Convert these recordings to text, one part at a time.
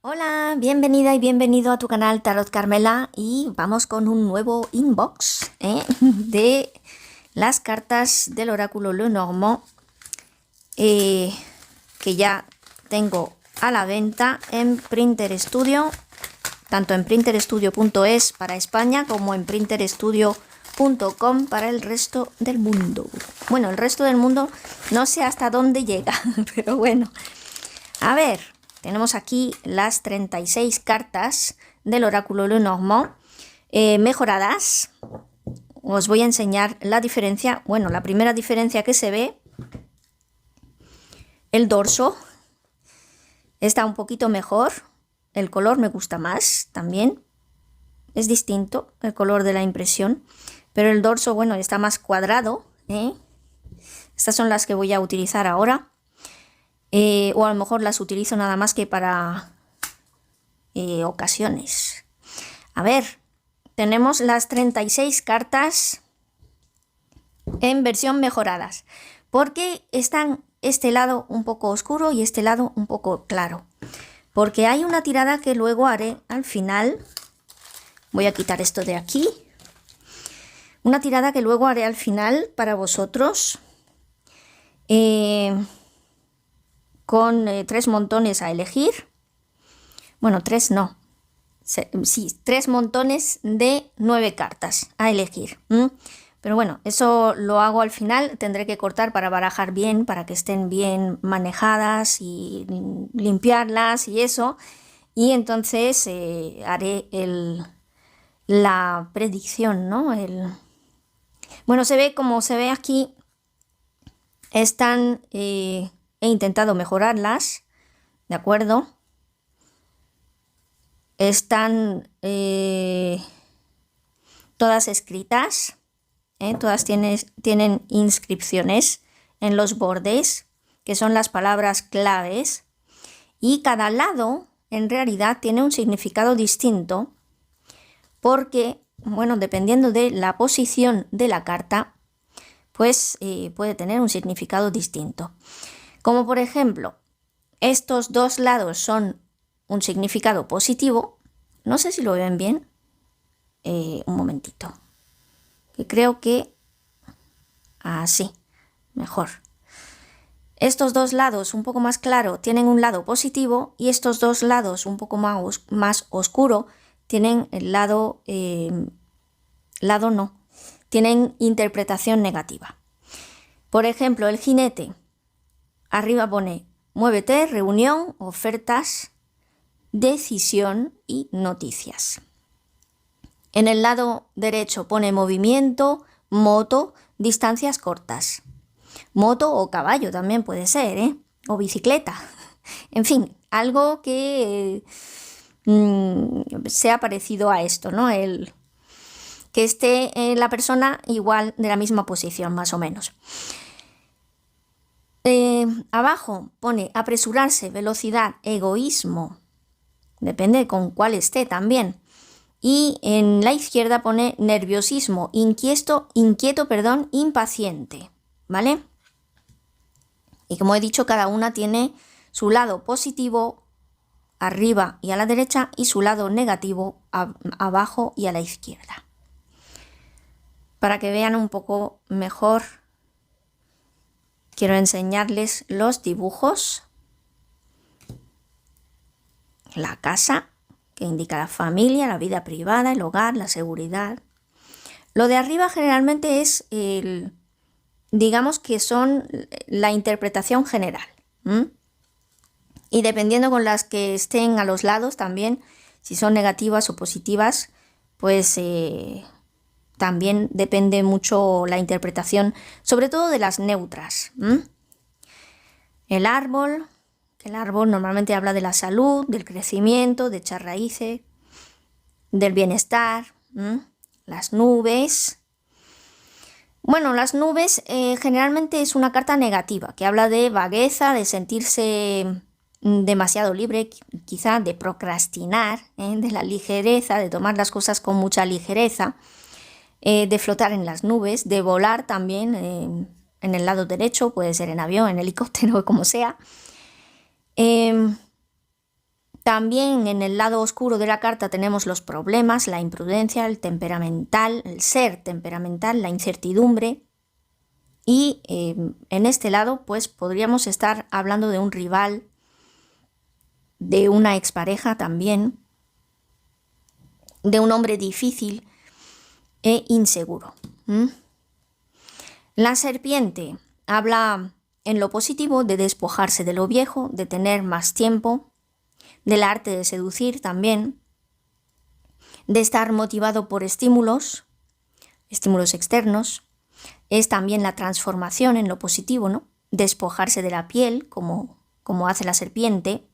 Hola, bienvenida y bienvenido a tu canal Tarot Carmela y vamos con un nuevo inbox de las cartas del oráculo Lenormand que ya tengo a la venta en Printer Studio, tanto en printerstudio.es para España como en printerstudio.com para el resto del mundo. Bueno, el resto del mundo no sé hasta dónde llega, pero bueno, a ver. Tenemos aquí las 36 cartas del oráculo Lenormand mejoradas. Os voy a enseñar la diferencia. Bueno, la primera diferencia que se ve, el dorso está un poquito mejor. El color me gusta más también. Es distinto el color de la impresión. Pero el dorso, bueno, está más cuadrado. Estas son las que voy a utilizar ahora. O a lo mejor las utilizo nada más que para ocasiones. A ver, tenemos las 36 cartas en versión mejoradas, porque están este lado un poco oscuro y este lado un poco claro, porque hay una tirada que luego haré al final. Voy a quitar esto de aquí. Una tirada que luego haré al final para vosotros. Con 3 montones a elegir. Bueno, 3 no. Sí, 3 montones de 9 cartas a elegir. Pero bueno, eso lo hago al final. Tendré que cortar para barajar bien, para que estén bien manejadas y limpiarlas y eso. Y entonces haré la predicción, ¿no? Bueno, se ve como se ve aquí. Están... He intentado mejorarlas, ¿de acuerdo? Están todas escritas, todas tienen inscripciones en los bordes, que son las palabras claves, y cada lado en realidad tiene un significado distinto, porque, bueno, dependiendo de la posición de la carta, pues puede tener un significado distinto. Como por ejemplo, estos dos lados son un significado positivo. No sé si lo ven bien. Un momentito. Que creo que así, mejor. Estos dos lados un poco más claro tienen un lado positivo y estos dos lados un poco más oscuro tienen el lado no. Tienen interpretación negativa. Por ejemplo, el jinete. Arriba pone muévete, reunión, ofertas, decisión y noticias. En el lado derecho pone movimiento, moto, distancias cortas. Moto o caballo también puede ser, o bicicleta. En fin, algo que sea parecido a esto, ¿no? Que esté la persona igual de la misma posición, más o menos. Abajo pone apresurarse, velocidad, egoísmo. Depende con cuál esté también. Y en la izquierda pone nerviosismo, inquieto, impaciente. ¿Vale? Y como he dicho, cada una tiene su lado positivo arriba y a la derecha y su lado negativo abajo y a la izquierda. Para que vean un poco mejor, quiero enseñarles los dibujos. La casa, que indica la familia, la vida privada, el hogar, la seguridad. Lo de arriba generalmente es, digamos que son la interpretación general. Y dependiendo con las que estén a los lados también, si son negativas o positivas, pues también depende mucho la interpretación, sobre todo de las neutras. El árbol normalmente habla de la salud, del crecimiento, de echar raíces, del bienestar. Las nubes. Bueno, las nubes generalmente es una carta negativa, que habla de vagueza, de sentirse demasiado libre, quizá de procrastinar, de la ligereza, de tomar las cosas con mucha ligereza. De flotar en las nubes, de volar también en el lado derecho, puede ser en avión, en helicóptero, como sea. También en el lado oscuro de la carta tenemos los problemas, la imprudencia, el temperamental, el ser temperamental, la incertidumbre. Y en este lado, pues podríamos estar hablando de un rival, de una expareja también, de un hombre difícil e inseguro. La serpiente habla en lo positivo de despojarse de lo viejo, de tener más tiempo, del arte de seducir también, de estar motivado por estímulos externos. Es también la transformación en lo positivo, ¿no? Despojarse de la piel, como hace la serpiente.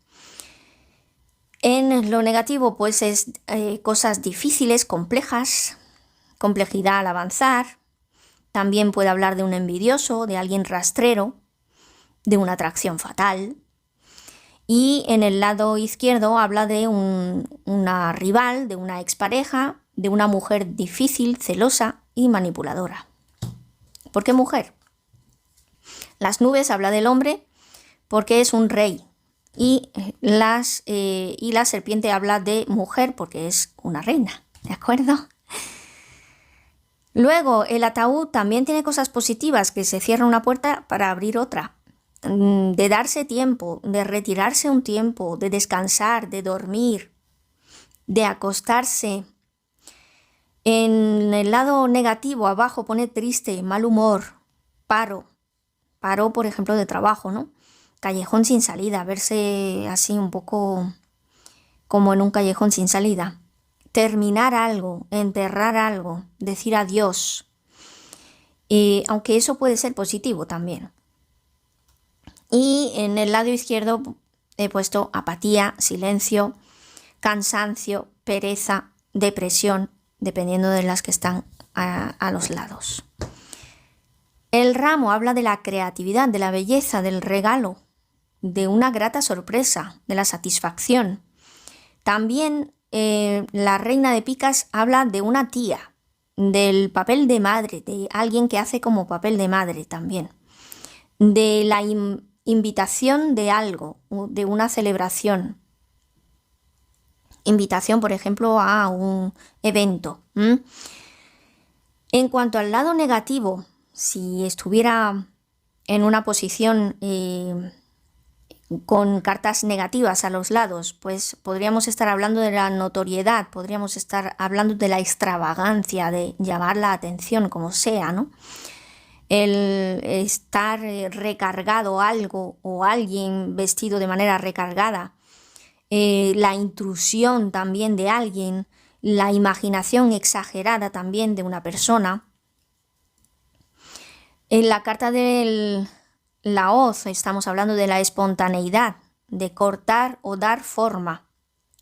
En lo negativo, pues es cosas difíciles, complejas, complejidad al avanzar. También puede hablar de un envidioso, de alguien rastrero, de una atracción fatal. Y en el lado izquierdo habla de una rival, de una expareja, de una mujer difícil, celosa y manipuladora. ¿Por qué mujer? Las nubes habla del hombre porque es un rey. Y la serpiente habla de mujer porque es una reina. ¿De acuerdo? Luego, el ataúd también tiene cosas positivas, que se cierra una puerta para abrir otra. De darse tiempo, de retirarse un tiempo, de descansar, de dormir, de acostarse. En el lado negativo, abajo pone triste, mal humor, paro, por ejemplo, de trabajo, ¿no? Callejón sin salida, verse así un poco como en un callejón sin salida. Terminar algo, enterrar algo, decir adiós. Aunque eso puede ser positivo también. Y en el lado izquierdo he puesto apatía, silencio, cansancio, pereza, depresión, dependiendo de las que están a los lados. El ramo habla de la creatividad, de la belleza, del regalo, de una grata sorpresa, de la satisfacción. También la reina de picas habla de una tía, del papel de madre, de alguien que hace como papel de madre también, de la invitación de algo, de una celebración. Invitación, por ejemplo, a un evento. En cuanto al lado negativo, si estuviera en una posición con cartas negativas a los lados, pues podríamos estar hablando de la notoriedad, podríamos estar hablando de la extravagancia, de llamar la atención, como sea, ¿no? El estar recargado algo o alguien vestido de manera recargada, la intrusión también de alguien, la imaginación exagerada también de una persona. En la carta de la hoz estamos hablando de la espontaneidad, de cortar o dar forma,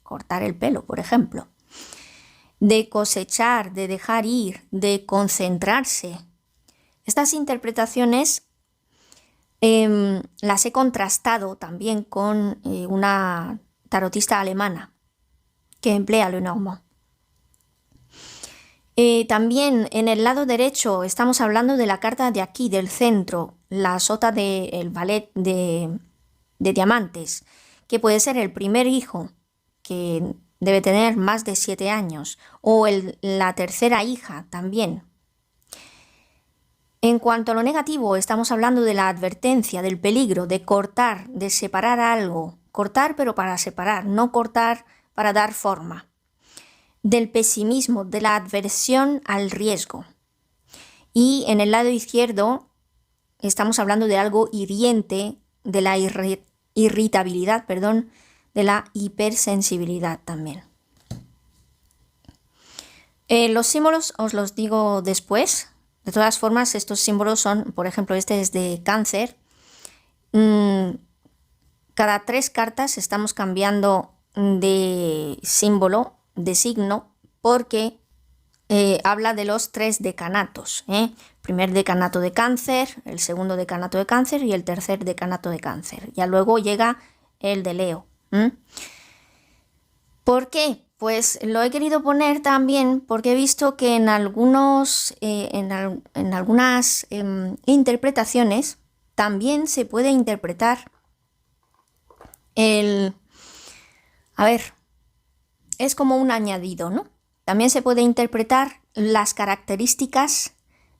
cortar el pelo, por ejemplo, de cosechar, de dejar ir, de concentrarse. Estas interpretaciones las he contrastado también con una tarotista alemana que emplea Lenormand. También en el lado derecho estamos hablando de la carta de aquí, del centro, la sota del ballet de diamantes, que puede ser el primer hijo, que debe tener más de 7 años, o la tercera hija también. En cuanto a lo negativo, estamos hablando de la advertencia, del peligro, de cortar, de separar algo. Cortar pero para separar, no cortar para dar forma. Del pesimismo, de la adversión al riesgo. Y en el lado izquierdo estamos hablando de algo hiriente, de la irritabilidad, de la hipersensibilidad también. Los símbolos os los digo después. De todas formas, estos símbolos son, por ejemplo, este es de Cáncer. Cada 3 cartas estamos cambiando de símbolo, de signo, porque habla de los 3 decanatos. Primer decanato de Cáncer, el segundo decanato de Cáncer y el tercer decanato de Cáncer. Ya luego llega el de Leo. ¿Por qué? Pues lo he querido poner también porque he visto que en algunas interpretaciones también se puede interpretar A ver, es como un añadido, ¿no? También se puede interpretar las características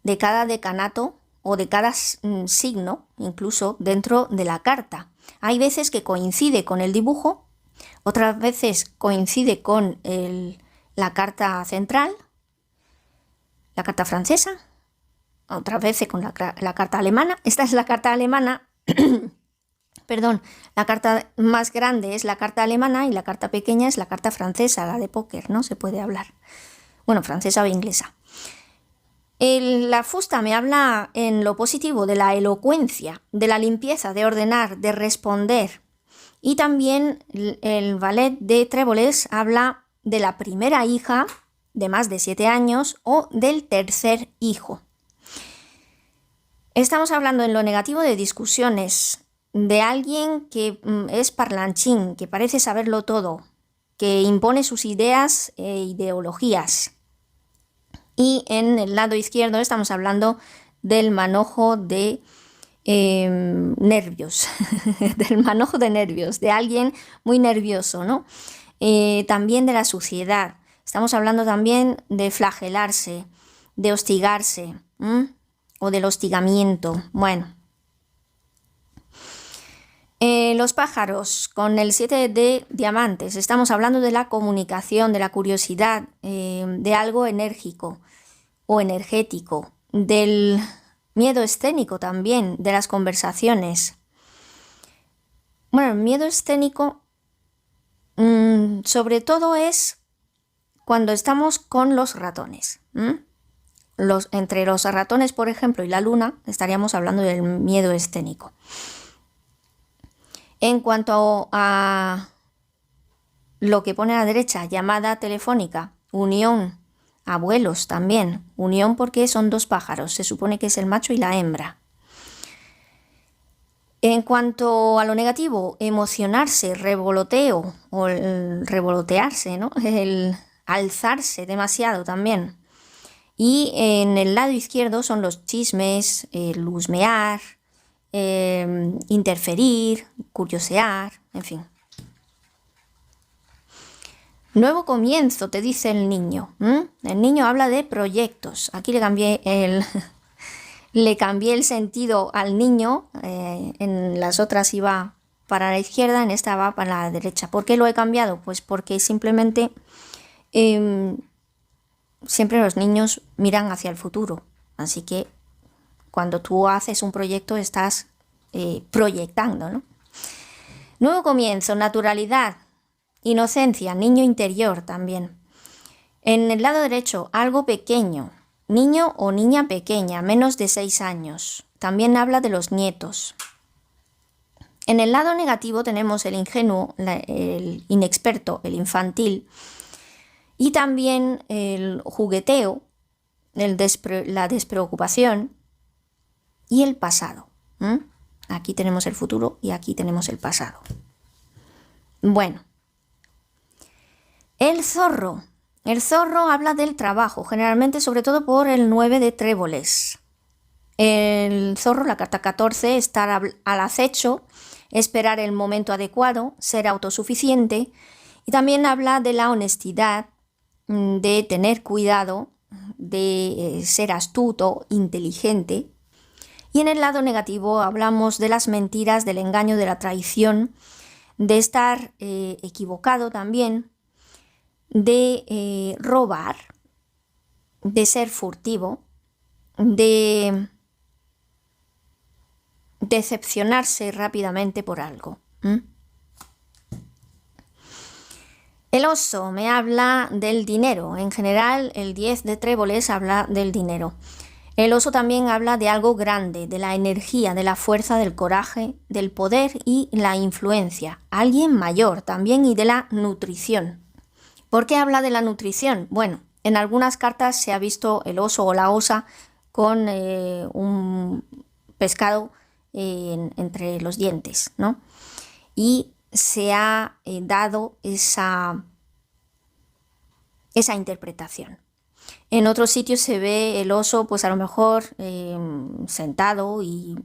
de cada decanato o de cada signo, incluso dentro de la carta. Hay veces que coincide con el dibujo, otras veces coincide con la carta central, la carta francesa, otras veces con la carta alemana. Esta es la carta alemana. Perdón, la carta más grande es la carta alemana y la carta pequeña es la carta francesa, la de póker, ¿no? Se puede hablar. Bueno, francesa o inglesa. La fusta me habla en lo positivo de la elocuencia, de la limpieza, de ordenar, de responder. Y también el ballet de tréboles habla de la primera hija de más de 7 años o del tercer hijo. Estamos hablando en lo negativo de discusiones, de alguien que es parlanchín, que parece saberlo todo, que impone sus ideas e ideologías. Y en el lado izquierdo estamos hablando del manojo de nervios, del manojo de nervios, de alguien muy nervioso, ¿no? También de la suciedad. Estamos hablando también de flagelarse, de hostigarse, o del hostigamiento. Bueno. Los pájaros, con el 7 de diamantes, estamos hablando de la comunicación, de la curiosidad, de algo enérgico o energético, del miedo escénico también, de las conversaciones. Bueno, el miedo escénico sobre todo es cuando estamos con los ratones. Entre los ratones, por ejemplo, y la luna, estaríamos hablando del miedo escénico. En cuanto a lo que pone a la derecha, llamada telefónica, unión, abuelos también, unión porque son 2 pájaros, se supone que es el macho y la hembra. En cuanto a lo negativo, emocionarse, revoloteo o el revolotearse, ¿no? El alzarse demasiado también. Y en el lado izquierdo son los chismes, el husmear, interferir, curiosear, en fin. Nuevo comienzo, te dice el niño. El niño habla de proyectos. Aquí le cambié el sentido al niño. En las otras iba para la izquierda, en esta va para la derecha. ¿Por qué lo he cambiado? Pues porque simplemente siempre los niños miran hacia el futuro. Así que cuando tú haces un proyecto estás proyectando, ¿no? Nuevo comienzo, naturalidad, inocencia, niño interior también. En el lado derecho, algo pequeño, niño o niña pequeña, menos de 6 años. También habla de los nietos. En el lado negativo tenemos el ingenuo, el inexperto, el infantil. Y también el jugueteo, la despreocupación y el pasado. Aquí tenemos el futuro y aquí tenemos el pasado. Bueno. El zorro. El zorro habla del trabajo, generalmente sobre todo por el 9 de tréboles. El zorro, la carta 14, estar al acecho, esperar el momento adecuado, ser autosuficiente. Y también habla de la honestidad, de tener cuidado, de ser astuto, inteligente. Y en el lado negativo hablamos de las mentiras, del engaño, de la traición, de estar equivocado también, de robar, de ser furtivo, de decepcionarse rápidamente por algo. El oso me habla del dinero. En general, el 10 de tréboles habla del dinero. El oso también habla de algo grande, de la energía, de la fuerza, del coraje, del poder y la influencia. Alguien mayor también y de la nutrición. ¿Por qué habla de la nutrición? Bueno, en algunas cartas se ha visto el oso o la osa con un pescado entre los dientes, ¿no? Y se ha dado esa interpretación. En otros sitios se ve el oso, pues a lo mejor sentado y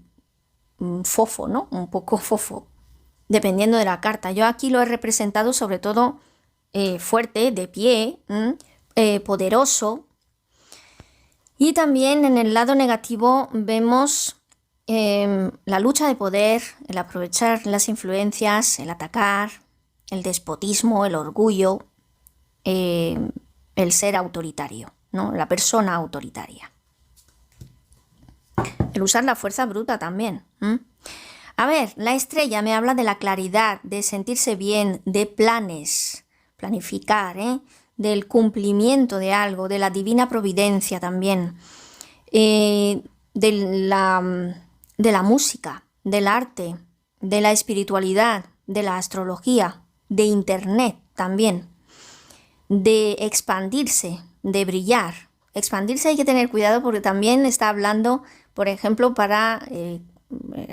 fofo, ¿no? Un poco fofo. dependiendo de la carta. Yo aquí lo he representado sobre todo fuerte, de pie, poderoso. Y también en el lado negativo vemos la lucha de poder, el aprovechar las influencias, el atacar, el despotismo, el orgullo, el ser autoritario, ¿no? La persona autoritaria. El usar la fuerza bruta también. A ver, la estrella me habla de la claridad, de sentirse bien, de planes, planificar, del cumplimiento de algo, de la divina providencia también, de la música, del arte, de la espiritualidad, de la astrología, de internet también, de expandirse, de brillar. Expandirse hay que tener cuidado porque también está hablando, por ejemplo, para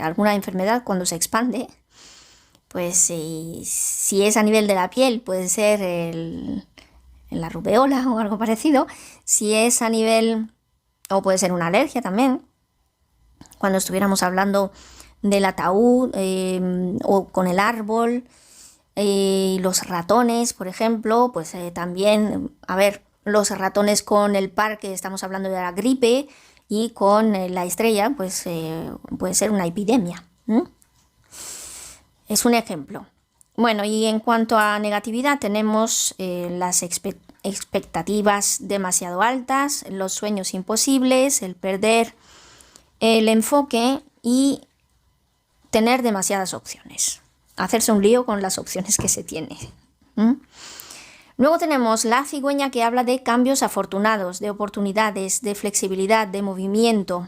alguna enfermedad cuando se expande, pues si es a nivel de la piel puede ser la rubeola o algo parecido, si es a nivel, o puede ser una alergia también, cuando estuviéramos hablando del ataúd o con el árbol, los ratones, por ejemplo, pues también, a ver, los ratones con el parque, estamos hablando de la gripe, y con la estrella, pues puede ser una epidemia. Es un ejemplo. Bueno, y en cuanto a negatividad, tenemos las expectativas demasiado altas, los sueños imposibles, el perder el enfoque y tener demasiadas opciones. Hacerse un lío con las opciones que se tiene. Luego tenemos la cigüeña que habla de cambios afortunados, de oportunidades, de flexibilidad, de movimiento.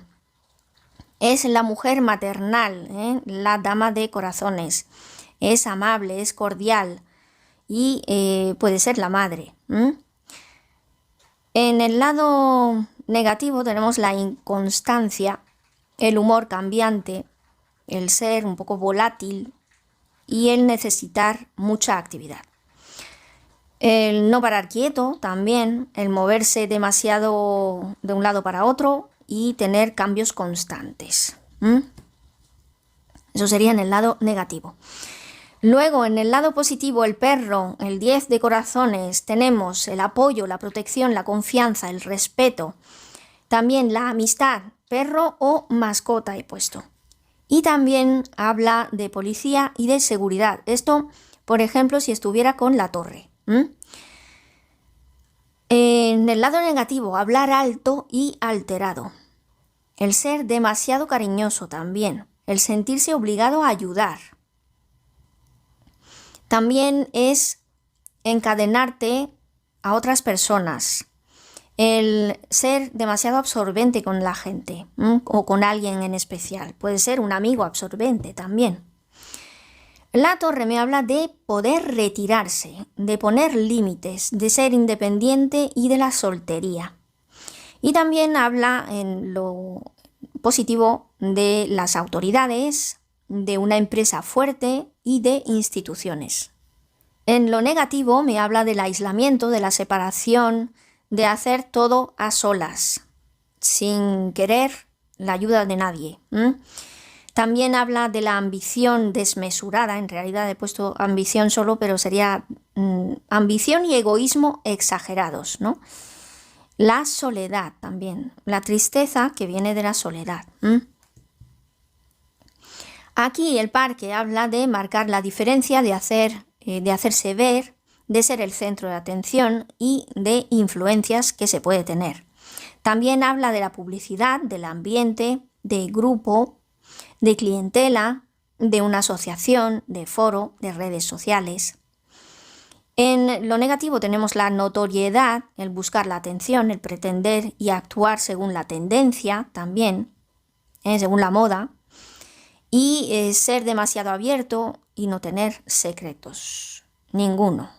Es la mujer maternal, la dama de corazones. Es amable, es cordial y puede ser la madre. En el lado negativo tenemos la inconstancia, el humor cambiante, el ser un poco volátil y el necesitar mucha actividad. El no parar quieto también, el moverse demasiado de un lado para otro y tener cambios constantes. Eso sería en el lado negativo. Luego, en el lado positivo, el perro, el 10 de corazones, tenemos el apoyo, la protección, la confianza, el respeto. También la amistad, perro o mascota he puesto. Y también habla de policía y de seguridad. Esto, por ejemplo, si estuviera con la torre. En el lado negativo, hablar alto y alterado. El ser demasiado cariñoso también. El sentirse obligado a ayudar. También es encadenarte a otras personas. El ser demasiado absorbente con la gente o con alguien en especial. Puede ser un amigo absorbente también. La torre me habla de poder retirarse, de poner límites, de ser independiente y de la soltería. Y también habla en lo positivo de las autoridades, de una empresa fuerte y de instituciones. En lo negativo me habla del aislamiento, de la separación, de hacer todo a solas, sin querer la ayuda de nadie. También habla de la ambición desmesurada, en realidad he puesto ambición solo, pero sería ambición y egoísmo exagerados, ¿no? La soledad también, la tristeza que viene de la soledad. Aquí el parque habla de marcar la diferencia, de hacerse ver, de ser el centro de atención y de influencias que se puede tener. También habla de la publicidad, del ambiente, de grupo, de clientela, de una asociación, de foro, de redes sociales. En lo negativo tenemos la notoriedad, el buscar la atención, el pretender y actuar según la tendencia también, según la moda, y ser demasiado abierto y no tener secretos, ninguno.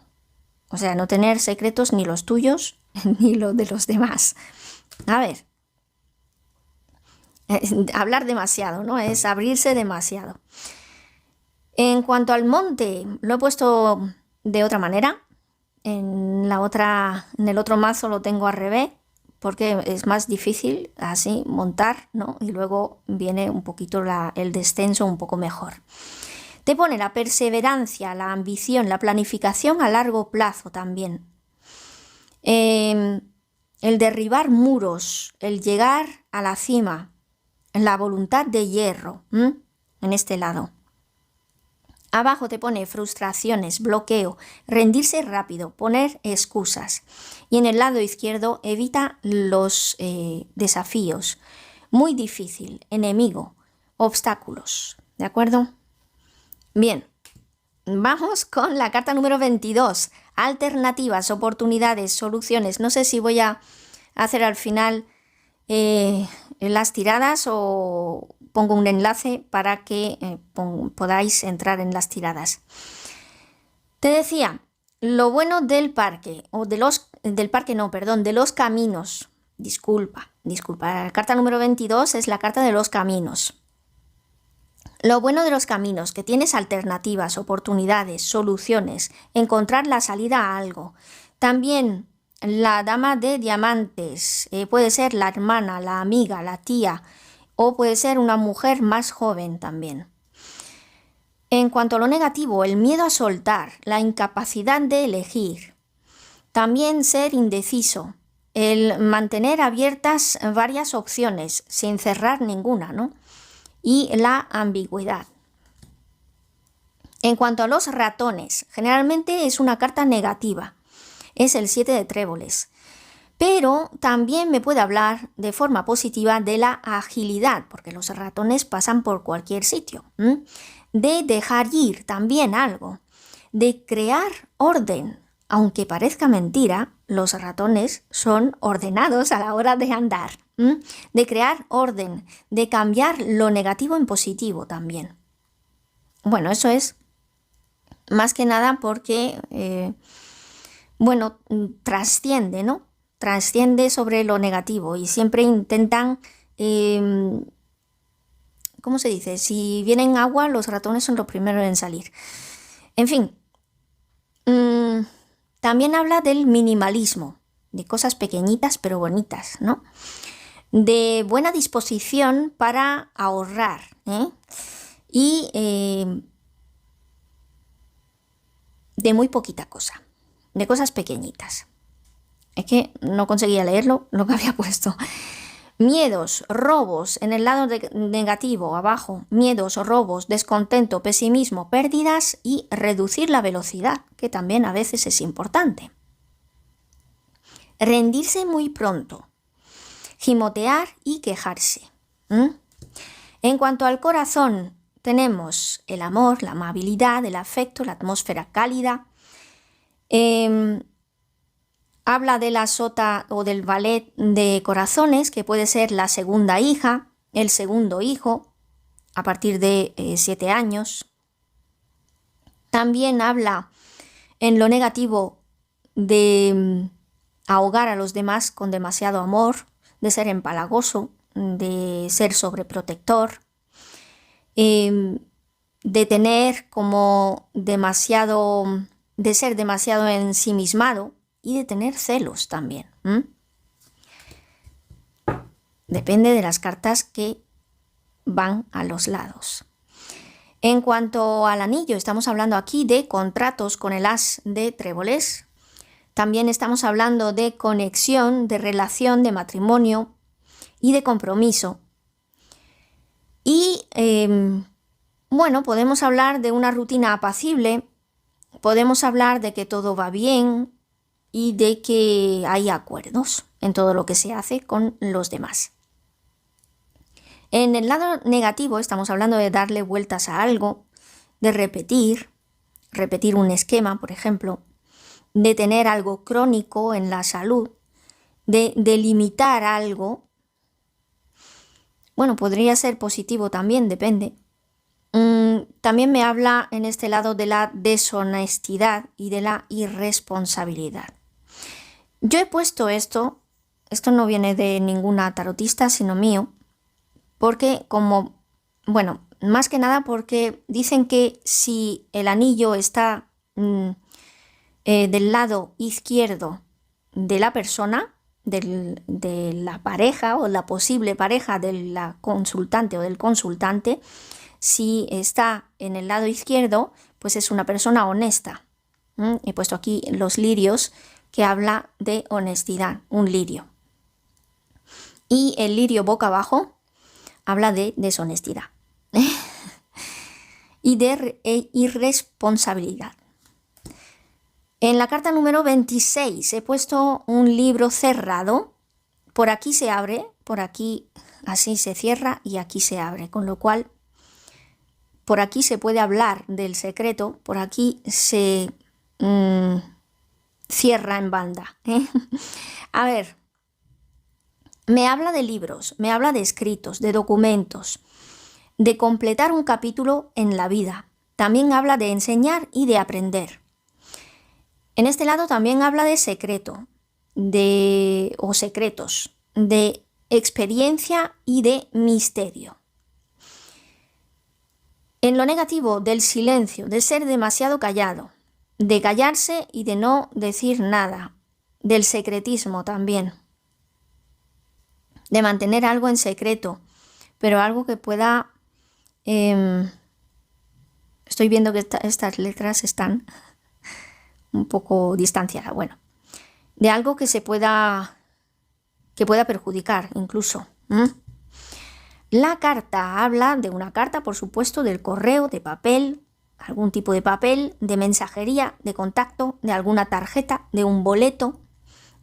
O sea, no tener secretos ni los tuyos ni los de los demás. A ver, hablar demasiado, ¿no? Es abrirse demasiado. En cuanto al monte, lo he puesto de otra manera. En el otro mazo lo tengo al revés, porque es más difícil así montar, ¿no? Y luego viene un poquito el descenso un poco mejor. Te pone la perseverancia, la ambición, la planificación a largo plazo también. El derribar muros, el llegar a la cima, la voluntad de hierro, en este lado. Abajo te pone frustraciones, bloqueo, rendirse rápido, poner excusas. Y en el lado izquierdo evita los desafíos. Muy difícil, enemigo, obstáculos. ¿De acuerdo? Bien, vamos con la carta número 22. Alternativas, oportunidades, soluciones. No sé si voy a hacer al final las tiradas o pongo un enlace para que podáis entrar en las tiradas. Te decía, lo bueno del parque, o de los caminos. Disculpa. La carta número 22 es la carta de los caminos. Lo bueno de los caminos, que tienes alternativas, oportunidades, soluciones, encontrar la salida a algo. También la dama de diamantes, puede ser la hermana, la amiga, la tía, o puede ser una mujer más joven también. En cuanto a lo negativo, el miedo a soltar, la incapacidad de elegir. También ser indeciso, el mantener abiertas varias opciones sin cerrar ninguna, ¿no? Y la ambigüedad. En cuanto a los ratones, generalmente es una carta negativa. Es el 7 de tréboles. Pero también me puede hablar de forma positiva de la agilidad, porque los ratones pasan por cualquier sitio. De dejar ir también algo. De crear orden. Aunque parezca mentira, los ratones son ordenados a la hora de andar. De crear orden, de cambiar lo negativo en positivo también. Bueno, eso es más que nada porque, trasciende, ¿no? Trasciende sobre lo negativo y siempre intentan, ¿cómo se dice? Si vienen agua, los ratones son los primeros en salir. En fin, también habla del minimalismo, de cosas pequeñitas pero bonitas, ¿no? De buena disposición para ahorrar, y de muy poquita cosa, de cosas pequeñitas. Es que no conseguía leerlo lo que había puesto. Miedos, robos en el lado negativo, abajo. Miedos, robos, descontento, pesimismo, pérdidas y reducir la velocidad, que también a veces es importante. Rendirse muy pronto. Gimotear y quejarse. En cuanto al corazón, tenemos el amor, la amabilidad, el afecto, la atmósfera cálida. Habla de la sota o del ballet de corazones, que puede ser la segunda hija, el segundo hijo, a partir de 7 años. También habla en lo negativo de ahogar a los demás con demasiado amor, de ser empalagoso, de ser sobreprotector, de tener como demasiado, de ser demasiado ensimismado y de tener celos también. Depende de las cartas que van a los lados. En cuanto al anillo, estamos hablando aquí de contratos con el as de tréboles. También estamos hablando de conexión, de relación, de matrimonio y de compromiso. Y podemos hablar de una rutina apacible, podemos hablar de que todo va bien y de que hay acuerdos en todo lo que se hace con los demás. En el lado negativo estamos hablando de darle vueltas a algo, de repetir un esquema, por ejemplo, de tener algo crónico en la salud, de limitar algo. Bueno, podría ser positivo también, depende. También me habla en este lado de la deshonestidad y de la irresponsabilidad. Yo he puesto esto no viene de ninguna tarotista, sino mío, porque más que nada porque dicen que si el anillo está del lado izquierdo de la persona, de la pareja o la posible pareja de la consultante o del consultante, Si está en el lado izquierdo, pues es una persona honesta. He puesto aquí los lirios, que habla de honestidad, un lirio. Y el lirio boca abajo habla de deshonestidad y de irresponsabilidad. En la carta número 26 he puesto un libro cerrado. Por aquí se abre, por aquí así se cierra y aquí se abre. Con lo cual, por aquí se puede hablar del secreto, por aquí se cierra en banda. A ver, me habla de libros, me habla de escritos, de documentos, de completar un capítulo en la vida. También habla de enseñar y de aprender. En este lado también habla de secreto, o secretos, de experiencia y de misterio. En lo negativo, del silencio, de ser demasiado callado, de callarse y de no decir nada, del secretismo también, de mantener algo en secreto, pero algo que pueda... estoy viendo que estas letras están un poco distanciadas, bueno, de algo que pueda perjudicar incluso. La carta habla de una carta, por supuesto, del correo, de papel, algún tipo de papel, de mensajería, de contacto, de alguna tarjeta, de un boleto,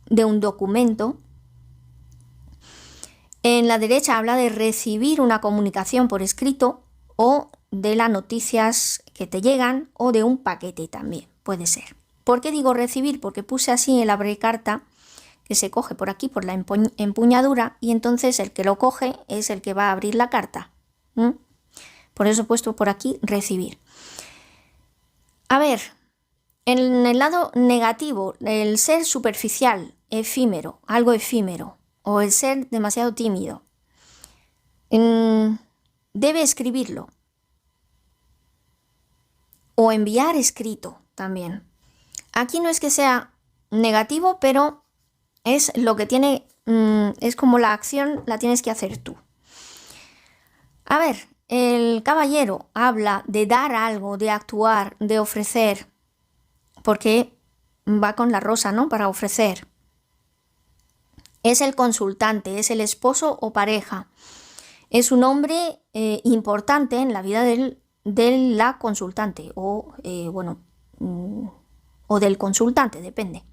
de un documento. En la derecha habla de recibir una comunicación por escrito o de las noticias que te llegan o de un paquete también, puede ser. ¿Por qué digo recibir? Porque puse así el abrecarta que se coge por aquí, por la empuñadura, y entonces el que lo coge es el que va a abrir la carta. Por eso he puesto por aquí recibir. A ver, en el lado negativo, el ser superficial, efímero, algo efímero, o el ser demasiado tímido, debe escribirlo o enviar escrito también. Aquí no es que sea negativo, pero es lo que tiene, es como la acción la tienes que hacer tú. A ver, el caballero habla de dar algo, de actuar, de ofrecer, porque va con la rosa, ¿no? Para ofrecer. Es el consultante, es el esposo o pareja. Es un hombre importante en la vida de la consultante o del consultante, depende.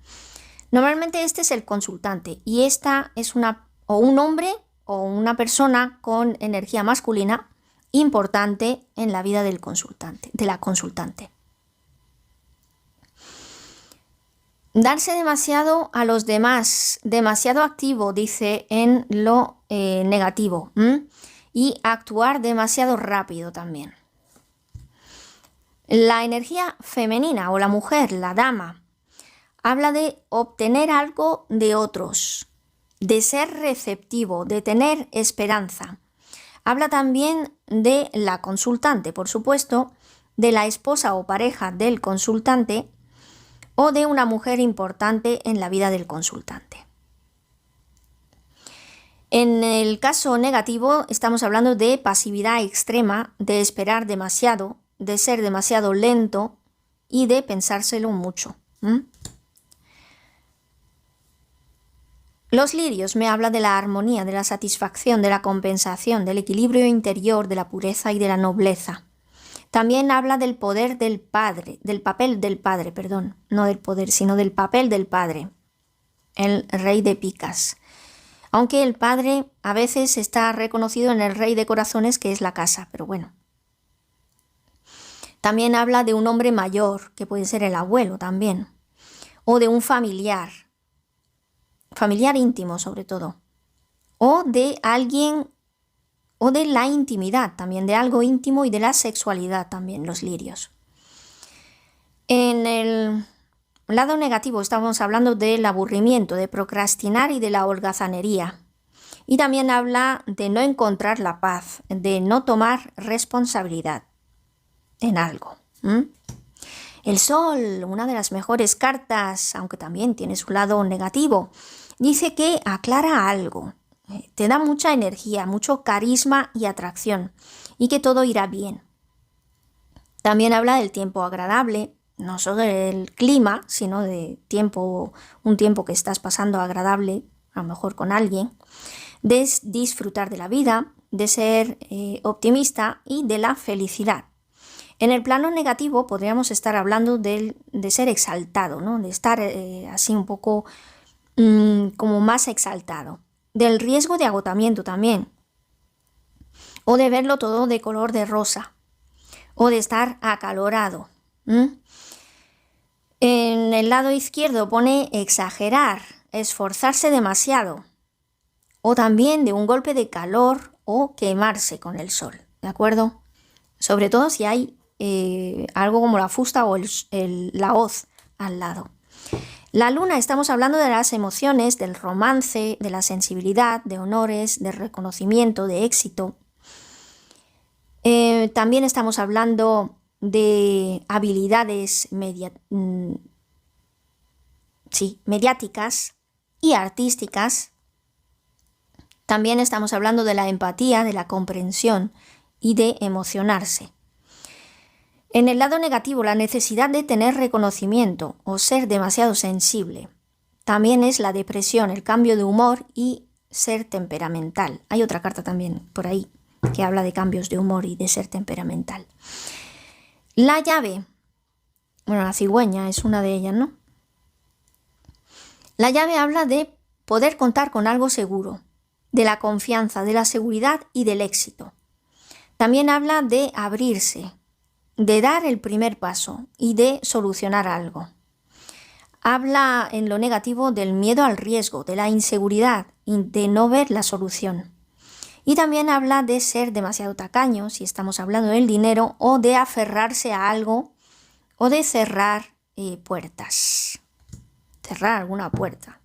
Normalmente este es el consultante y esta es un hombre o una persona con energía masculina importante en la vida del consultante, de la consultante. Darse demasiado a los demás, demasiado activo, dice en lo negativo, y actuar demasiado rápido también. La energía femenina o la mujer, la dama, habla de obtener algo de otros, de ser receptivo, de tener esperanza. Habla también de la consultante, por supuesto, de la esposa o pareja del consultante o de una mujer importante en la vida del consultante. En el caso negativo estamos hablando de pasividad extrema, de esperar demasiado, de ser demasiado lento y de pensárselo mucho. Los lirios me hablan de la armonía, de la satisfacción, de la compensación, del equilibrio interior, de la pureza y de la nobleza. También habla del poder del padre, del papel del padre, perdón, no del poder, sino del papel del padre, el rey de picas. Aunque el padre a veces está reconocido en el rey de corazones, que es la casa, pero bueno. También habla de un hombre mayor, que puede ser el abuelo también, o de un familiar íntimo sobre todo, o de alguien, o de la intimidad también, de algo íntimo y de la sexualidad también, los lirios. En el lado negativo estamos hablando del aburrimiento, de procrastinar y de la holgazanería. Y también habla de no encontrar la paz, de no tomar responsabilidad en algo. El sol, una de las mejores cartas, aunque también tiene su lado negativo, dice que aclara algo, te da mucha energía, mucho carisma y atracción y que todo irá bien. También habla del tiempo agradable, no solo del clima, sino de un tiempo que estás pasando agradable, a lo mejor con alguien, de disfrutar de la vida, de ser optimista y de la felicidad. En el plano negativo podríamos estar hablando de ser exaltado, ¿no? De estar así un poco como más exaltado. Del riesgo de agotamiento también. O de verlo todo de color de rosa. O de estar acalorado. En el lado izquierdo pone exagerar, esforzarse demasiado. O también de un golpe de calor o quemarse con el sol. ¿De acuerdo? Sobre todo si hay algo como la fusta o la hoz al lado. La luna, estamos hablando de las emociones, del romance, de la sensibilidad, de honores, de reconocimiento, de éxito. También estamos hablando de habilidades mediáticas y artísticas. También estamos hablando de la empatía, de la comprensión y de emocionarse. En el lado negativo, la necesidad de tener reconocimiento o ser demasiado sensible. También es la depresión, el cambio de humor y ser temperamental. Hay otra carta también por ahí que habla de cambios de humor y de ser temperamental. La llave, bueno, la cigüeña es una de ellas, ¿no? La llave habla de poder contar con algo seguro, de la confianza, de la seguridad y del éxito. También habla de abrirse, de dar el primer paso y de solucionar algo. Habla en lo negativo del miedo al riesgo, de la inseguridad y de no ver la solución. Y también habla de ser demasiado tacaño, si estamos hablando del dinero, o de aferrarse a algo, o de cerrar puertas. Cerrar alguna puerta.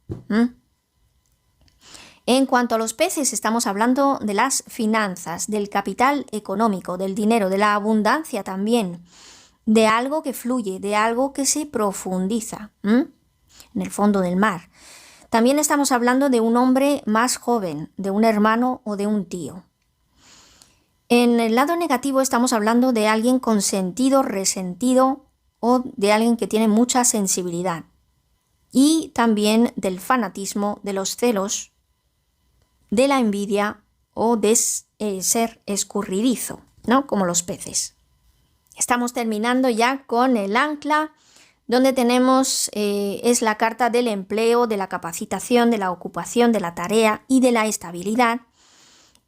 En cuanto a los peces, estamos hablando de las finanzas, del capital económico, del dinero, de la abundancia también, de algo que fluye, de algo que se profundiza en el fondo del mar. También estamos hablando de un hombre más joven, de un hermano o de un tío. En el lado negativo estamos hablando de alguien consentido, resentido o de alguien que tiene mucha sensibilidad. Y también del fanatismo, de los celos, de la envidia o de ser escurridizo, ¿no? Como los peces. Estamos terminando ya con el ancla, donde tenemos, es la carta del empleo, de la capacitación, de la ocupación, de la tarea y de la estabilidad.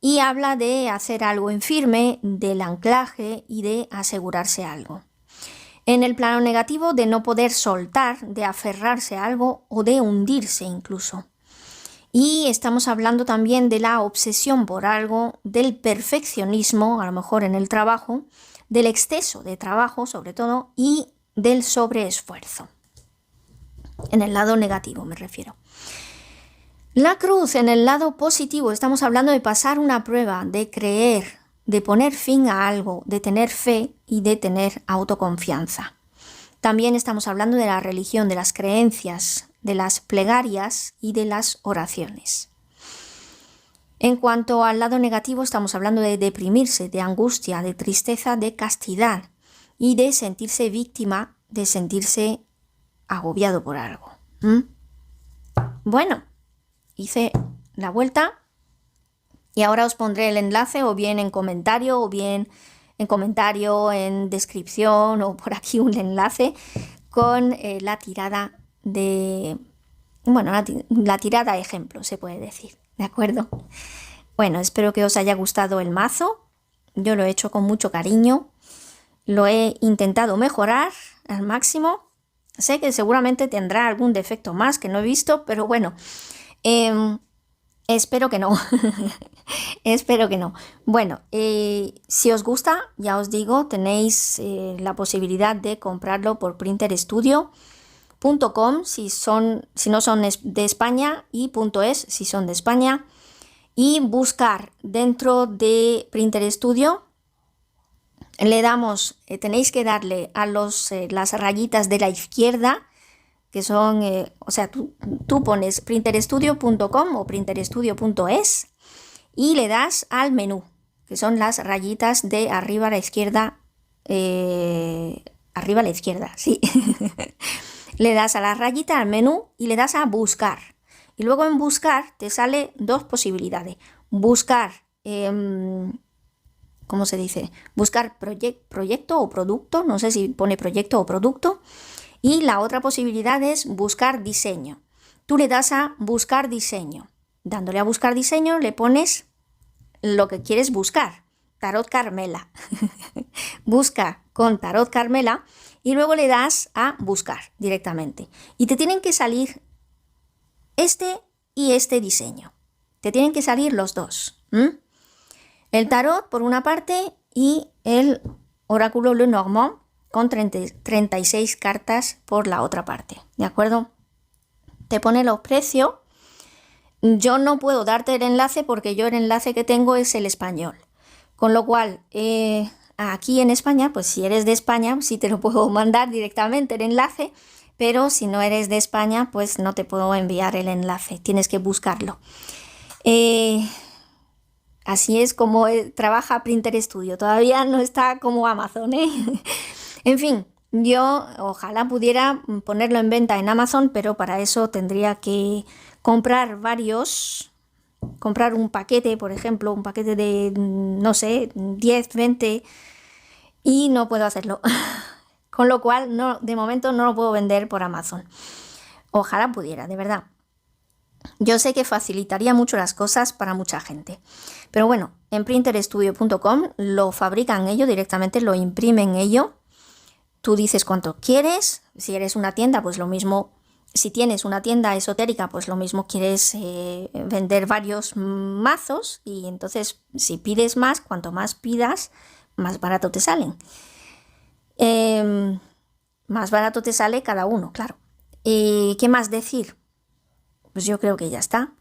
Y habla de hacer algo en firme, del anclaje y de asegurarse algo. En el plano negativo, de no poder soltar, de aferrarse a algo o de hundirse incluso. Y estamos hablando también de la obsesión por algo, del perfeccionismo, a lo mejor en el trabajo, del exceso de trabajo sobre todo y del sobreesfuerzo. En el lado negativo me refiero. La cruz, en el lado positivo, estamos hablando de pasar una prueba, de creer, de poner fin a algo, de tener fe y de tener autoconfianza. También estamos hablando de la religión, de las creencias, de las plegarias y de las oraciones. En cuanto al lado negativo, estamos hablando de deprimirse, de angustia, de tristeza, de castidad y de sentirse víctima, de sentirse agobiado por algo. Bueno, hice la vuelta y ahora os pondré el enlace o bien en comentario o bien en descripción o por aquí un enlace con la tirada de... Bueno, la tirada ejemplo se puede decir, ¿de acuerdo? Bueno, espero que os haya gustado el mazo. Yo lo he hecho con mucho cariño. Lo he intentado mejorar al máximo. Sé que seguramente tendrá algún defecto más que no he visto, pero bueno, espero que no. Espero que no. Bueno, si os gusta, ya os digo, tenéis la posibilidad de comprarlo por printerstudio.com si no son de España y .es si son de España. Y buscar dentro de Printer Studio. Le damos, tenéis que darle a las rayitas de la izquierda, que son, tú pones printerstudio.com o printerstudio.es y le das al menú. que son las rayitas de arriba a la izquierda, arriba a la izquierda, sí. Le das a la rayita al menú y le das a buscar. Y luego en buscar te sale dos posibilidades. Buscar, ¿cómo se dice? Buscar proyecto o producto, no sé si pone proyecto o producto. Y la otra posibilidad es buscar diseño. Tú le das a buscar diseño. Dándole a buscar diseño le pones lo que quieres buscar. Tarot Carmela. Busca con Tarot Carmela y luego le das a buscar directamente. Y te tienen que salir este y este diseño. Te tienen que salir los dos. El tarot por una parte y el oráculo Lenormand con 36 cartas por la otra parte. ¿De acuerdo? Te pone los precios. Yo no puedo darte el enlace porque yo el enlace que tengo es el español. Con lo cual, aquí en España, pues si eres de España, sí te lo puedo mandar directamente el enlace, pero si no eres de España, pues no te puedo enviar el enlace, tienes que buscarlo. Así es como trabaja Printer Studio, todavía no está como Amazon, ¿eh? En fin, yo ojalá pudiera ponerlo en venta en Amazon, pero para eso tendría que comprar un paquete, por ejemplo, un paquete de, no sé, 10, 20, y no puedo hacerlo. Con lo cual, no, de momento no lo puedo vender por Amazon. Ojalá pudiera, de verdad. Yo sé que facilitaría mucho las cosas para mucha gente. Pero bueno, en printerstudio.com lo fabrican ellos directamente, lo imprimen ellos. Tú dices cuánto quieres. Si eres una tienda, pues lo mismo. Si tienes una tienda esotérica, pues lo mismo quieres vender varios mazos. Y entonces, si pides más, cuanto más pidas, más barato te salen. Más barato te sale cada uno, claro. ¿Qué más decir? Pues yo creo que ya está.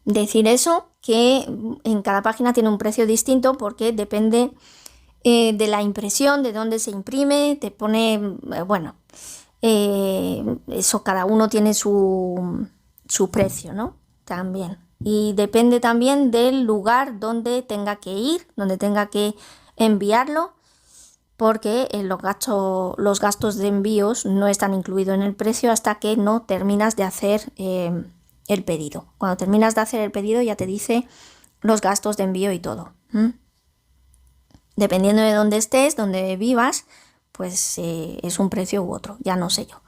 Decir eso, que en cada página tiene un precio distinto porque depende de la impresión, de dónde se imprime, te pone, bueno, eso cada uno tiene su precio, ¿no? También. Y depende también del lugar donde tenga que ir, donde tenga que enviarlo, porque los gastos de envíos no están incluidos en el precio hasta que no terminas de hacer el pedido. Cuando terminas de hacer el pedido ya te dice los gastos de envío y todo. Dependiendo de dónde estés, donde vivas, pues es un precio u otro, ya no sé yo.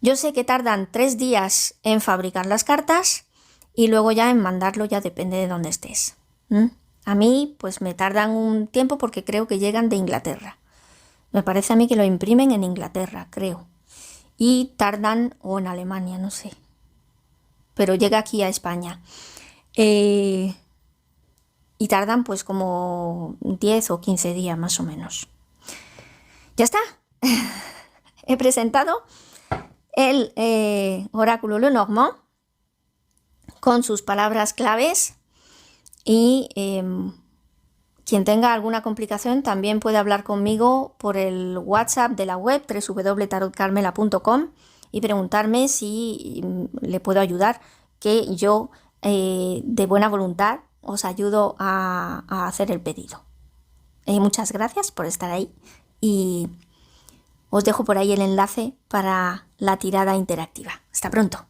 Yo sé que tardan 3 días en fabricar las cartas y luego ya en mandarlo ya depende de dónde estés. A mí pues me tardan un tiempo porque creo que llegan de Inglaterra. Me parece a mí que lo imprimen en Inglaterra, creo. Y tardan, o en Alemania, no sé. Pero llega aquí a España. Y tardan pues como 10 o 15 días más o menos. Ya está. He presentado el oráculo Lenormand con sus palabras claves y quien tenga alguna complicación también puede hablar conmigo por el WhatsApp de la web www.tarotcarmela.com y preguntarme si le puedo ayudar, que yo de buena voluntad os ayudo a hacer el pedido. Muchas gracias por estar ahí y os dejo por ahí el enlace para la tirada interactiva. Hasta pronto.